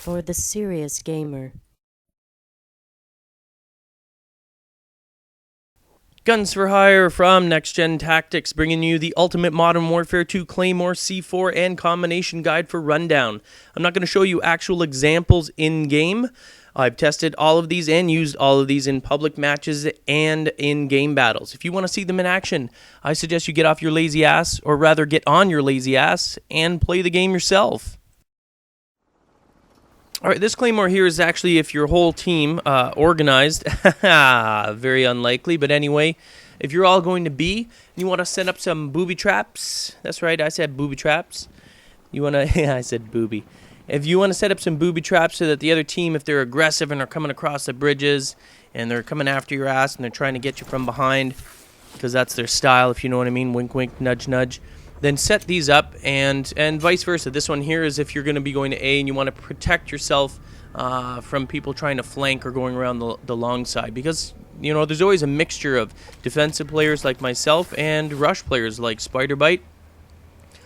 for the serious gamer. Guns for Hire from NextGenTactics, bringing you the ultimate Modern Warfare 2 Claymore, C4, and combination guide for Rundown. I'm not going to show you actual examples in-game. I've tested all of these and used all of these in public matches and in game battles. If you want to see them in action, I suggest you get off your lazy ass, or rather get on your lazy ass, and play the game yourself. Alright, this Claymore here is actually if your whole team organized. Very unlikely, but anyway, if you're all going to be, and you want to set up some booby traps. That's right, I said booby traps. You want to, yeah, I said booby. If you want to set up some booby traps so that the other team, if they're aggressive and are coming across the bridges, and they're coming after your ass and they're trying to get you from behind, because that's their style, if you know what I mean, wink wink, nudge nudge, then set these up, and vice versa. This one here is if you're going to be going to A and you want to protect yourself from people trying to flank or going around the long side, because you know there's always a mixture of defensive players like myself and rush players like Spiderbite.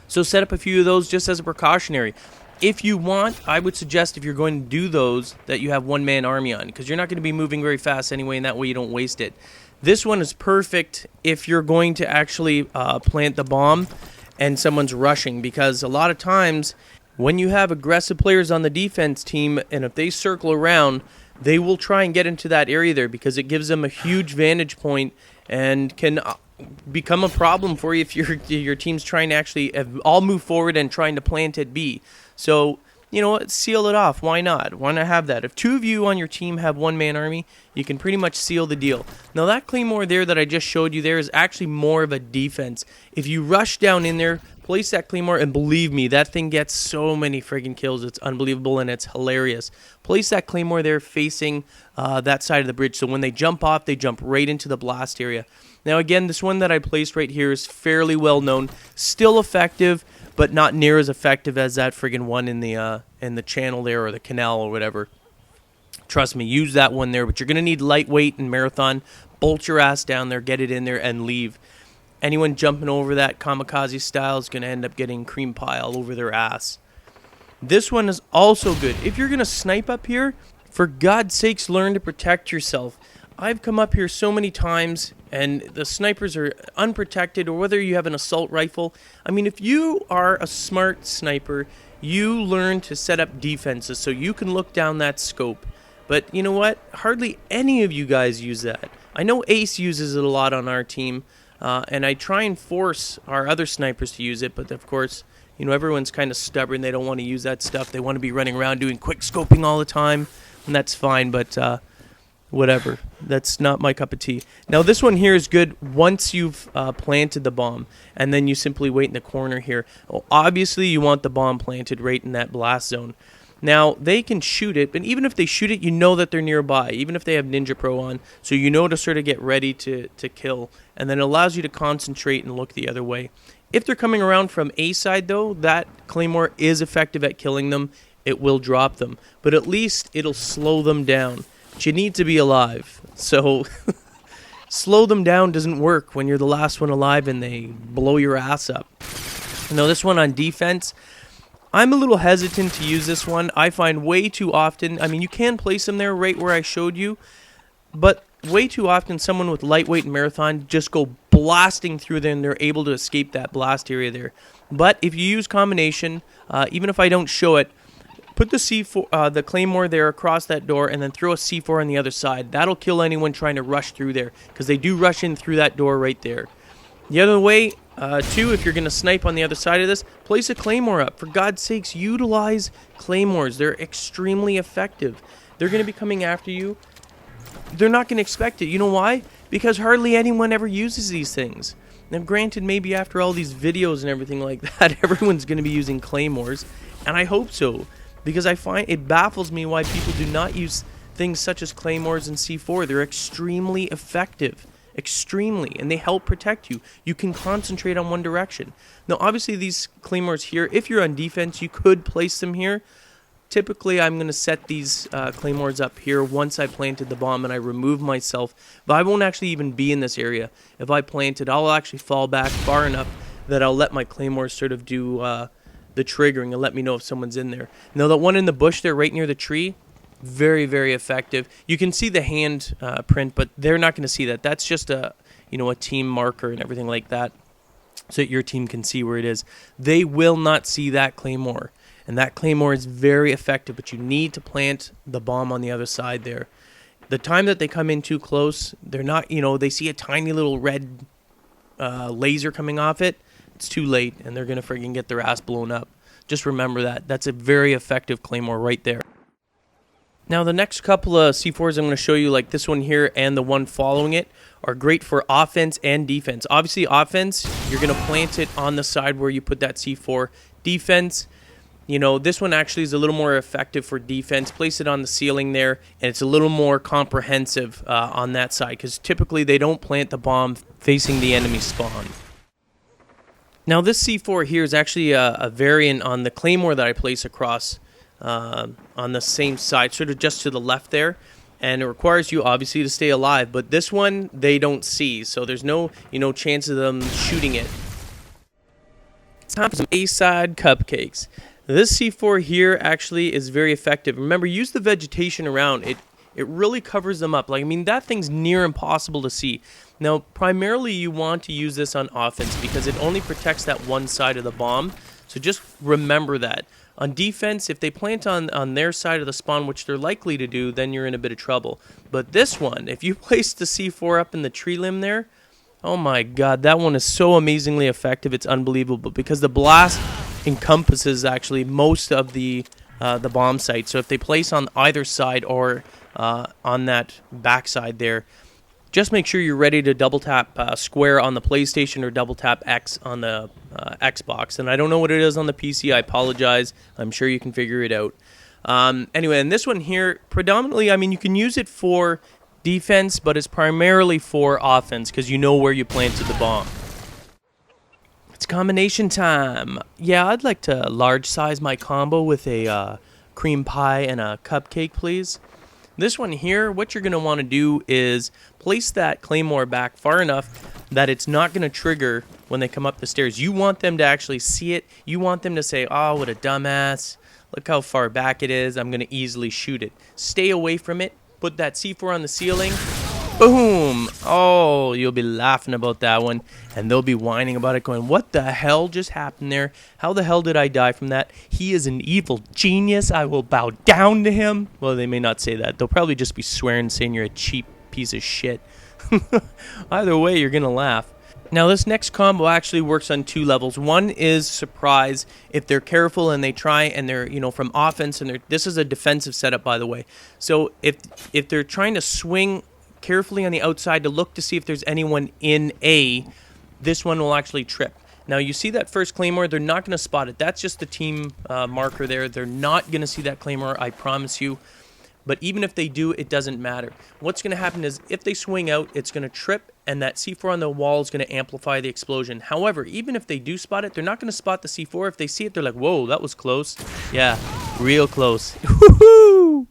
So set up a few of those just as a precautionary. If you want, I would suggest if you're going to do those that you have one-man army on, because you're not going to be moving very fast anyway, and that way you don't waste it. This one is perfect if you're going to actually plant the bomb and someone's rushing, because a lot of times when you have aggressive players on the defense team and if they circle around, they will try and get into that area there because it gives them a huge vantage point and can become a problem for you if your team's trying to actually all move forward and trying to plant at B. So, you know what, seal it off. Why not? Why not have that? If two of you on your team have one-man army, you can pretty much seal the deal. Now, that Claymore there that I just showed you there is actually more of a defense. If you rush down in there, place that Claymore, and believe me, that thing gets so many friggin' kills. It's unbelievable, and it's hilarious. Place that Claymore there facing that side of the bridge, so when they jump off, they jump right into the blast area. Now, again, this one that I placed right here is fairly well known, still effective, but not near as effective as that friggin' one in the channel there, or the canal or whatever. Trust me, use that one there, but you're going to need lightweight and marathon. Bolt your ass down there, get it in there, and leave. Anyone jumping over that kamikaze style is going to end up getting cream pie all over their ass. This one is also good. If you're going to snipe up here, for God's sakes, learn to protect yourself. I've come up here so many times, and the snipers are unprotected, or whether you have an assault rifle. I mean, if you are a smart sniper, you learn to set up defenses so you can look down that scope. But you know what? Hardly any of you guys use that. I know Ace uses it a lot on our team, and I try and force our other snipers to use it, but of course, you know, everyone's kind of stubborn. They don't want to use that stuff. They want to be running around doing quick scoping all the time, and that's fine, but whatever. That's not my cup of tea. Now, this one here is good once you've planted the bomb, and then you simply wait in the corner here. Well, obviously, you want the bomb planted right in that blast zone. Now, they can shoot it, but even if they shoot it, you know that they're nearby, even if they have Ninja Pro on, so you know to sort of get ready to kill, and then it allows you to concentrate and look the other way. If they're coming around from A side, though, that Claymore is effective at killing them. It will drop them, but at least it'll slow them down. But you need to be alive, so slow them down doesn't work when you're the last one alive and they blow your ass up. Now, this one on defense, I'm a little hesitant to use this one. I find way too often, I mean, you can place them there right where I showed you, but way too often someone with lightweight and marathon just go blasting through there and they're able to escape that blast area there. But if you use combination, even if I don't show it, put the C4, the Claymore there across that door, and then throw a C4 on the other side. That'll kill anyone trying to rush through there, because they do rush in through that door right there. The other way, too, if you're going to snipe on the other side of this, place a Claymore up. For God's sakes, utilize Claymores. They're extremely effective. They're going to be coming after you. They're not going to expect it. You know why? Because hardly anyone ever uses these things. Now, granted, maybe after all these videos and everything like that, everyone's going to be using Claymores, and I hope so, because I find it baffles me why people do not use things such as Claymores and C4. They're extremely effective. Extremely, and they help protect you. You can concentrate on one direction. Now, obviously, these Claymores here, if you're on defense, you could place them here. Typically, I'm going to set these Claymores up here once I planted the bomb and I remove myself. But I won't actually even be in this area. If I plant it, I'll actually fall back far enough that I'll let my Claymores sort of do the triggering and let me know if someone's in there. Now, that one in the bush there right near the tree, very, very effective. You can see the hand print, but they're not going to see that. That's just a team marker and everything like that, so that your team can see where it is. They will not see that Claymore, and that Claymore is very effective, but you need to plant the bomb on the other side there. The time that they come in too close, they're not, they see a tiny little red laser coming off it, it's too late, and they're going to friggin' get their ass blown up. Just remember that. That's a very effective Claymore right there. Now, the next couple of C4s I'm going to show you, like this one here and the one following it, are great for offense and defense. Obviously, offense, you're going to plant it on the side where you put that C4. Defense, this one actually is a little more effective for defense. Place it on the ceiling there, and it's a little more comprehensive on that side, because typically they don't plant the bomb facing the enemy spawn. Now, this C4 here is actually a variant on the Claymore that I place across on the same side, sort of just to the left there. And it requires you, obviously, to stay alive. But this one, they don't see, so there's no, chance of them shooting it. It's time for some A-side cupcakes. This C4 here actually is very effective. Remember, use the vegetation around it. It really covers them up. That thing's near impossible to see. Now, primarily you want to use this on offense because it only protects that one side of the bomb. So just remember that. On defense, if they plant on their side of the spawn, which they're likely to do, then you're in a bit of trouble. But this one, if you place the C4 up in the tree limb there, oh my god, that one is so amazingly effective, it's unbelievable. Because the blast encompasses actually most of the bomb site. So if they place on either side or on that backside there, just make sure you're ready to double tap square on the PlayStation or double tap X on the Xbox. And I don't know what it is on the PC. I apologize. I'm sure you can figure it out. Anyway, and this one here, predominantly, you can use it for defense, but it's primarily for offense because you know where you planted the bomb. It's combination time. Yeah, I'd like to large size my combo with a cream pie and a cupcake, please. This one here, what you're going to want to do is place that Claymore back far enough that it's not going to trigger when they come up the stairs. You want them to actually see it. You want them to say, oh, what a dumbass. Look how far back it is. I'm going to easily shoot it. Stay away from it. Put that C4 on the ceiling. Boom! Oh, you'll be laughing about that one, and they'll be whining about it, going, what the hell just happened there? How the hell did I die from that? He is an evil genius. I will bow down to him. Well, they may not say that. They'll probably just be swearing, saying you're a cheap piece of shit. Either way, you're going to laugh. Now, this next combo actually works on two levels. One is surprise. If they're careful and they try and they're, from offense, and this is a defensive setup, by the way. So if they're trying to swing carefully on the outside to look to see if there's anyone in A, this one will actually trip. Now, you see that first Claymore, they're not going to spot it. That's just the team marker there. They're not going to see that Claymore, I promise you. But even if they do, it doesn't matter. What's going to happen is if they swing out, it's going to trip, and that C4 on the wall is going to amplify the explosion. However, even if they do spot it, they're not going to spot the C4. If they see it, they're like, whoa, that was close. Yeah, real close. Woohoo!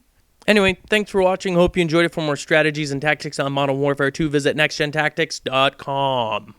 Anyway, thanks for watching. Hope you enjoyed it. For more strategies and tactics on Modern Warfare 2, visit NextGenTactics.com.